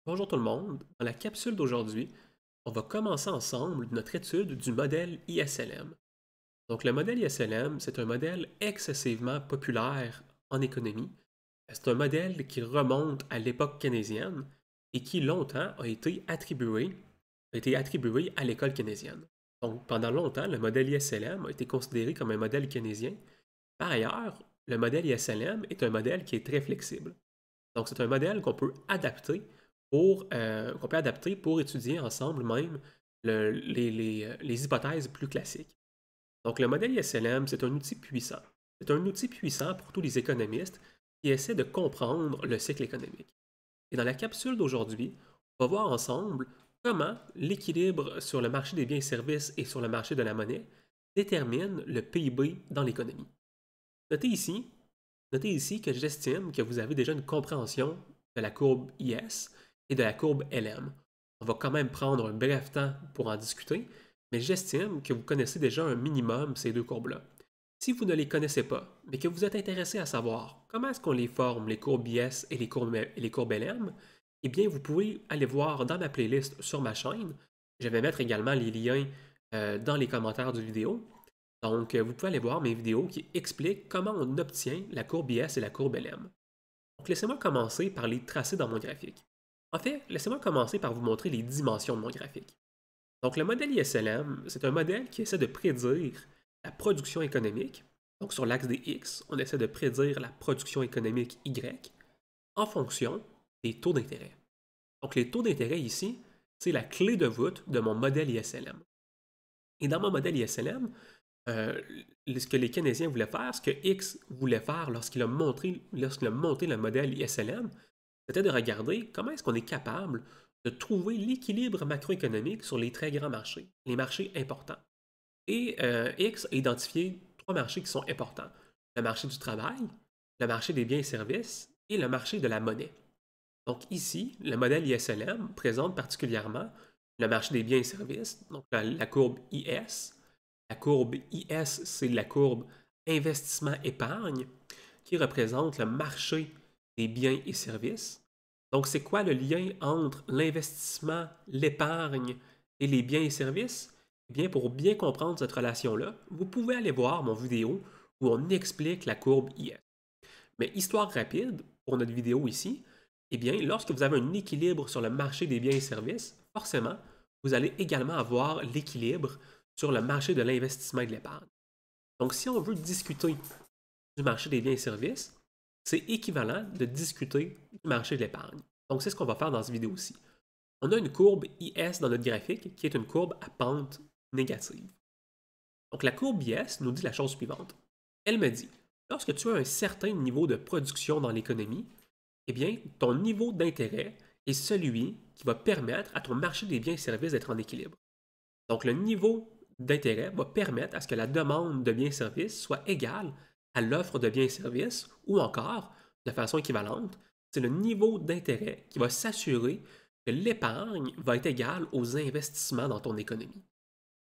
Bonjour tout le monde. Dans la capsule d'aujourd'hui, on va commencer ensemble notre étude du modèle ISLM. Donc le modèle ISLM, c'est un modèle excessivement populaire en économie. C'est un modèle qui remonte à l'époque keynésienne et qui longtemps a été attribué à l'école keynésienne. Donc pendant longtemps, le modèle ISLM a été considéré comme un modèle keynésien. Par ailleurs, le modèle ISLM est un modèle qui est très flexible. Donc, c'est un modèle qu'on peut adapter pour étudier ensemble même les hypothèses plus classiques. Donc, le modèle ISLM, c'est un outil puissant. C'est un outil puissant pour tous les économistes qui essaient de comprendre le cycle économique. Et dans la capsule d'aujourd'hui, on va voir ensemble comment l'équilibre sur le marché des biens et services et sur le marché de la monnaie détermine le PIB dans l'économie. Notez ici Notez ici que j'estime que vous avez déjà une compréhension de la courbe IS et de la courbe LM. On va quand même prendre un bref temps pour en discuter, mais j'estime que vous connaissez déjà un minimum ces deux courbes-là. Si vous ne les connaissez pas, mais que vous êtes intéressé à savoir comment est-ce qu'on les forme, les courbes IS et les courbes LM, eh bien, vous pouvez aller voir dans ma playlist sur ma chaîne. Je vais mettre également les liens dans les commentaires du vidéo. Donc, vous pouvez aller voir mes vidéos qui expliquent comment on obtient la courbe IS et la courbe LM. Donc, laissez-moi commencer par les tracer dans mon graphique. En fait, laissez-moi commencer par vous montrer les dimensions de mon graphique. Donc, le modèle ISLM, c'est un modèle qui essaie de prédire la production économique. Donc, sur l'axe des X, on essaie de prédire la production économique Y en fonction des taux d'intérêt. Donc, les taux d'intérêt ici, c'est la clé de voûte de mon modèle ISLM. Et dans mon modèle ISLM, ce que les Keynésiens voulaient faire, ce que X voulait faire lorsqu'il a monté le modèle ISLM, c'était de regarder comment est-ce qu'on est capable de trouver l'équilibre macroéconomique sur les très grands marchés, les marchés importants. Et X a identifié trois marchés qui sont importants. Le marché du travail, le marché des biens et services et le marché de la monnaie. Donc ici, le modèle ISLM présente particulièrement le marché des biens et services, donc la courbe IS. La courbe IS, c'est la courbe investissement-épargne qui représente le marché des biens et services. Donc, c'est quoi le lien entre l'investissement, l'épargne et les biens et services? Eh bien, pour bien comprendre cette relation-là, vous pouvez aller voir mon vidéo où on explique la courbe IS. Mais histoire rapide, pour notre vidéo ici, eh bien, lorsque vous avez un équilibre sur le marché des biens et services, forcément, vous allez également avoir l'équilibre sur le marché de l'investissement et de l'épargne. Donc, si on veut discuter du marché des biens et services, c'est équivalent de discuter du marché de l'épargne. Donc, c'est ce qu'on va faire dans cette vidéo-ci. On a une courbe IS dans notre graphique qui est une courbe à pente négative. Donc, la courbe IS nous dit la chose suivante. Elle me dit, lorsque tu as un certain niveau de production dans l'économie, eh bien, ton niveau d'intérêt est celui qui va permettre à ton marché des biens et services d'être en équilibre. Donc, le niveau d'intérêt va permettre à ce que la demande de biens et services soit égale à l'offre de biens et services, ou encore, de façon équivalente, c'est le niveau d'intérêt qui va s'assurer que l'épargne va être égale aux investissements dans ton économie.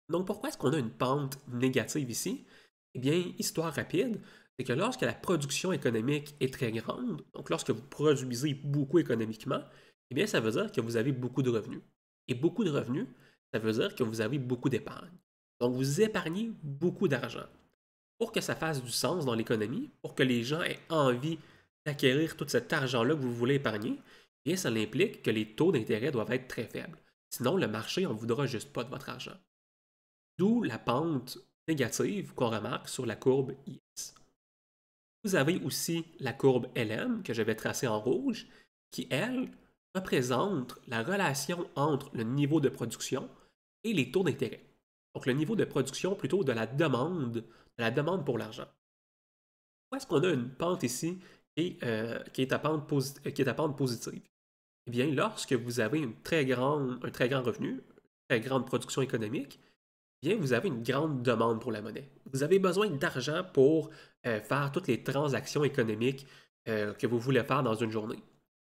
Donc, pourquoi est-ce qu'on a une pente négative ici? Eh bien, histoire rapide, c'est que lorsque la production économique est très grande, donc lorsque vous produisez beaucoup économiquement, eh bien, ça veut dire que vous avez beaucoup de revenus. Et beaucoup de revenus, ça veut dire que vous avez beaucoup d'épargne. Donc, vous épargnez beaucoup d'argent. Pour que ça fasse du sens dans l'économie, pour que les gens aient envie d'acquérir tout cet argent-là que vous voulez épargner, eh bien, ça implique que les taux d'intérêt doivent être très faibles. Sinon, le marché n'en voudra juste pas de votre argent. D'où la pente négative qu'on remarque sur la courbe IS. Vous avez aussi la courbe LM que je vais tracer en rouge, qui, elle, représente la relation entre le niveau de production et les taux d'intérêt. Donc le niveau de production plutôt de la demande pour l'argent. Pourquoi est-ce qu'on a une pente ici qui est à pente positive? Eh bien, lorsque vous avez un très grand revenu, une très grande production économique, bien, vous avez une grande demande pour la monnaie. Vous avez besoin d'argent pour faire toutes les transactions économiques que vous voulez faire dans une journée.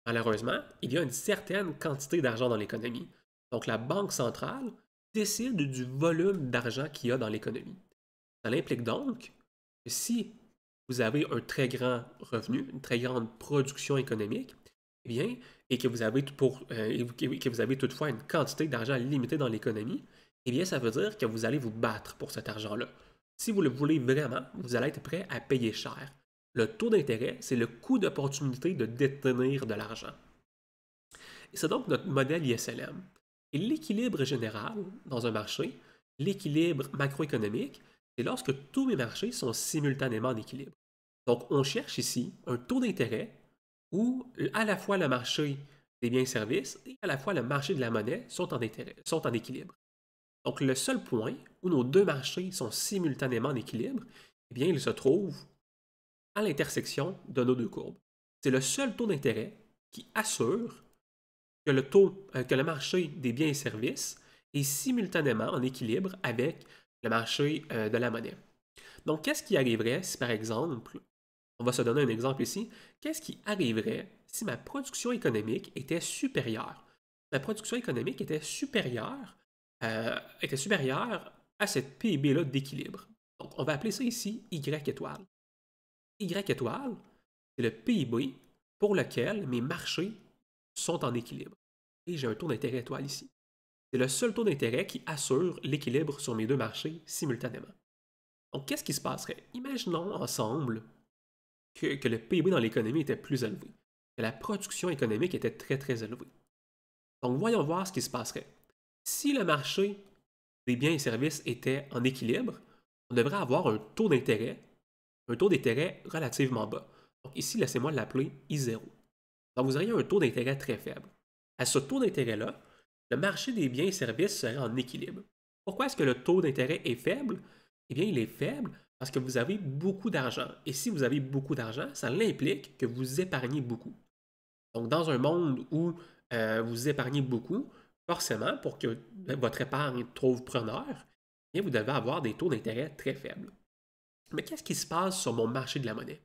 Malheureusement, il y a une certaine quantité d'argent dans l'économie. Donc, la Banque centrale décide du volume d'argent qu'il y a dans l'économie. Ça implique donc que si vous avez un très grand revenu, une très grande production économique, eh bien, et que vous avez, que vous avez toutefois une quantité d'argent limitée dans l'économie, eh bien, ça veut dire que vous allez vous battre pour cet argent-là. Si vous le voulez vraiment, vous allez être prêt à payer cher. Le taux d'intérêt, c'est le coût d'opportunité de détenir de l'argent. Et c'est donc notre modèle ISLM. Et l'équilibre général dans un marché, l'équilibre macroéconomique, c'est lorsque tous les marchés sont simultanément en équilibre. Donc, on cherche ici un taux d'intérêt où à la fois le marché des biens et services et à la fois le marché de la monnaie sont en équilibre. Donc, le seul point où nos deux marchés sont simultanément en équilibre, eh bien, il se trouve à l'intersection de nos deux courbes. C'est le seul taux d'intérêt qui assure que le marché des biens et services est simultanément en équilibre avec le marché de la monnaie. Donc, qu'est-ce qui arriverait si, par exemple, on va se donner un exemple ici, qu'est-ce qui arriverait si ma production économique était supérieure? Ma production économique était supérieure à cette PIB-là d'équilibre. Donc, on va appeler ça ici Y étoile. Y étoile, c'est le PIB pour lequel mes marchés sont en équilibre. Et j'ai un taux d'intérêt étoile ici. C'est le seul taux d'intérêt qui assure l'équilibre sur mes deux marchés simultanément. Donc, qu'est-ce qui se passerait? Imaginons ensemble que le PIB dans l'économie était plus élevé, que la production économique était très, très élevée. Donc, voyons voir ce qui se passerait. Si le marché des biens et services était en équilibre, on devrait avoir un taux d'intérêt relativement bas. Donc, ici, laissez-moi l'appeler I0. Donc, vous auriez un taux d'intérêt très faible. À ce taux d'intérêt-là, le marché des biens et services serait en équilibre. Pourquoi est-ce que le taux d'intérêt est faible? Eh bien, il est faible parce que vous avez beaucoup d'argent. Et si vous avez beaucoup d'argent, ça implique que vous épargnez beaucoup. Donc, dans un monde où vous épargnez beaucoup, forcément, pour que votre épargne trouve preneur, eh bien, vous devez avoir des taux d'intérêt très faibles. Mais qu'est-ce qui se passe sur mon marché de la monnaie?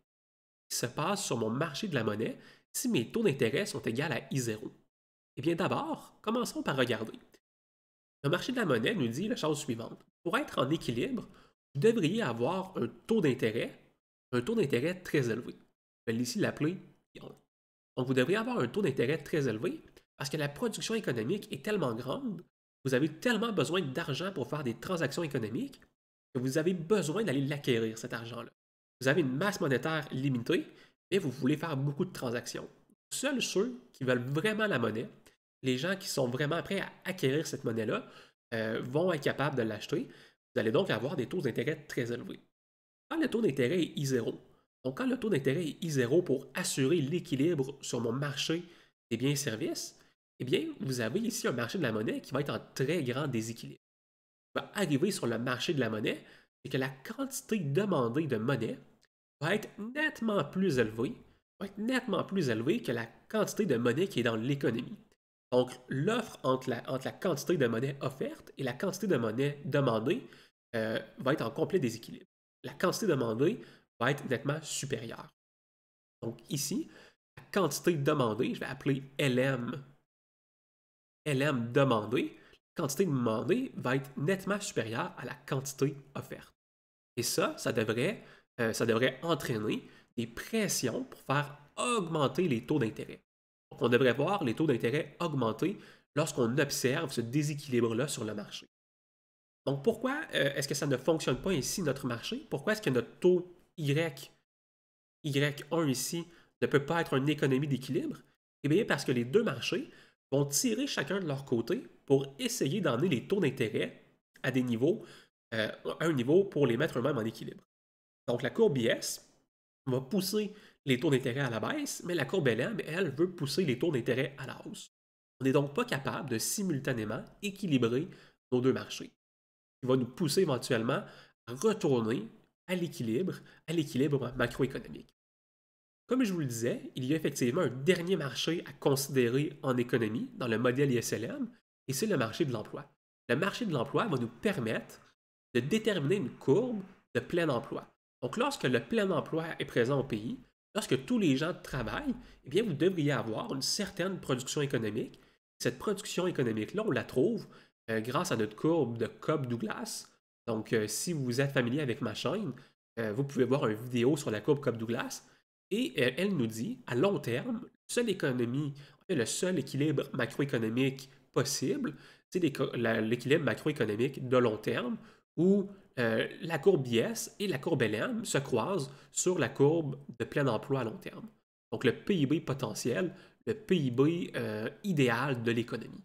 Ce qui se passe sur mon marché de la monnaie si mes taux d'intérêt sont égaux à I0? Eh bien, d'abord, commençons par regarder. Le marché de la monnaie nous dit la chose suivante. Pour être en équilibre, vous devriez avoir un taux d'intérêt très élevé. Je vais ici l'appeler I1. Donc, vous devriez avoir un taux d'intérêt très élevé parce que la production économique est tellement grande, vous avez tellement besoin d'argent pour faire des transactions économiques que vous avez besoin d'aller l'acquérir, cet argent-là. Vous avez une masse monétaire limitée, mais vous voulez faire beaucoup de transactions. Seuls ceux qui veulent vraiment la monnaie, les gens qui sont vraiment prêts à acquérir cette monnaie-là, vont être capables de l'acheter. Vous allez donc avoir des taux d'intérêt très élevés. Quand le taux d'intérêt est I0, donc quand le taux d'intérêt est I0 pour assurer l'équilibre sur mon marché des biens et services, eh bien, vous avez ici un marché de la monnaie qui va être en très grand déséquilibre. Ce qui va arriver sur le marché de la monnaie, c'est que la quantité demandée de monnaie va être nettement plus élevée, que la quantité de monnaie qui est dans l'économie. Donc, l'offre entre la quantité de monnaie offerte et la quantité de monnaie demandée va être en complet déséquilibre. La quantité demandée va être nettement supérieure. Donc, ici, la quantité demandée, je vais appeler LM demandée, la quantité demandée va être nettement supérieure à la quantité offerte. Et ça devrait entraîner des pressions pour faire augmenter les taux d'intérêt. Donc, on devrait voir les taux d'intérêt augmenter lorsqu'on observe ce déséquilibre-là sur le marché. Donc, pourquoi est-ce que ça ne fonctionne pas ici, notre marché? Pourquoi est-ce que notre taux Y1 ici ne peut pas être une économie d'équilibre? Eh bien, parce que les deux marchés vont tirer chacun de leur côté pour essayer d'emmener les taux d'intérêt à un niveau pour les mettre eux-mêmes en équilibre. Donc, la courbe IS va pousser les taux d'intérêt à la baisse, mais la courbe LM, elle, veut pousser les taux d'intérêt à la hausse. On n'est donc pas capable de simultanément équilibrer nos deux marchés. Il va nous pousser éventuellement à retourner à l'équilibre macroéconomique. Comme je vous le disais, il y a effectivement un dernier marché à considérer en économie dans le modèle ISLM, et c'est le marché de l'emploi. Le marché de l'emploi va nous permettre de déterminer une courbe de plein emploi. Donc, lorsque le plein emploi est présent au pays, lorsque tous les gens travaillent, eh bien, vous devriez avoir une certaine production économique. Cette production économique-là, on la trouve grâce à notre courbe de Cobb-Douglas. Donc, si vous êtes familier avec ma chaîne, vous pouvez voir une vidéo sur la courbe Cobb-Douglas. Et elle nous dit, à long terme, le seul équilibre macroéconomique possible, c'est l'équilibre macroéconomique de long terme où la courbe IS et la courbe LM se croisent sur la courbe de plein emploi à long terme. Donc le PIB potentiel, le PIB idéal de l'économie.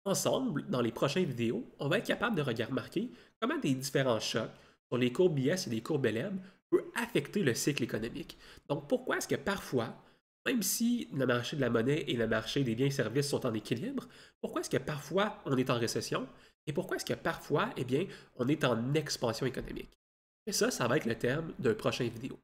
Ensemble, dans les prochaines vidéos, on va être capable de remarquer comment des différents chocs sur les courbes IS et les courbes LM peuvent affecter le cycle économique. Donc pourquoi est-ce que parfois, même si le marché de la monnaie et le marché des biens et services sont en équilibre, pourquoi est-ce que parfois on est en récession et pourquoi est-ce que parfois, eh bien, on est en expansion économique? Et ça va être le thème d'un prochain vidéo.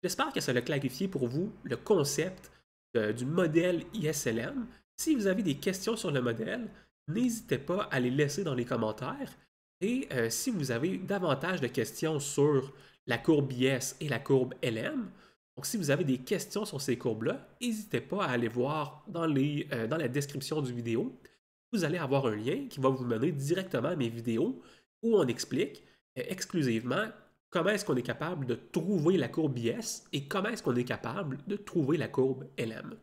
J'espère que ça a clarifié pour vous le concept du modèle ISLM. Si vous avez des questions sur le modèle, n'hésitez pas à les laisser dans les commentaires. Et si vous avez davantage de questions sur la courbe IS et la courbe LM, donc si vous avez des questions sur ces courbes-là, n'hésitez pas à aller voir dans la description du vidéo. Vous allez avoir un lien qui va vous mener directement à mes vidéos où on explique exclusivement comment est-ce qu'on est capable de trouver la courbe IS et comment est-ce qu'on est capable de trouver la courbe LM.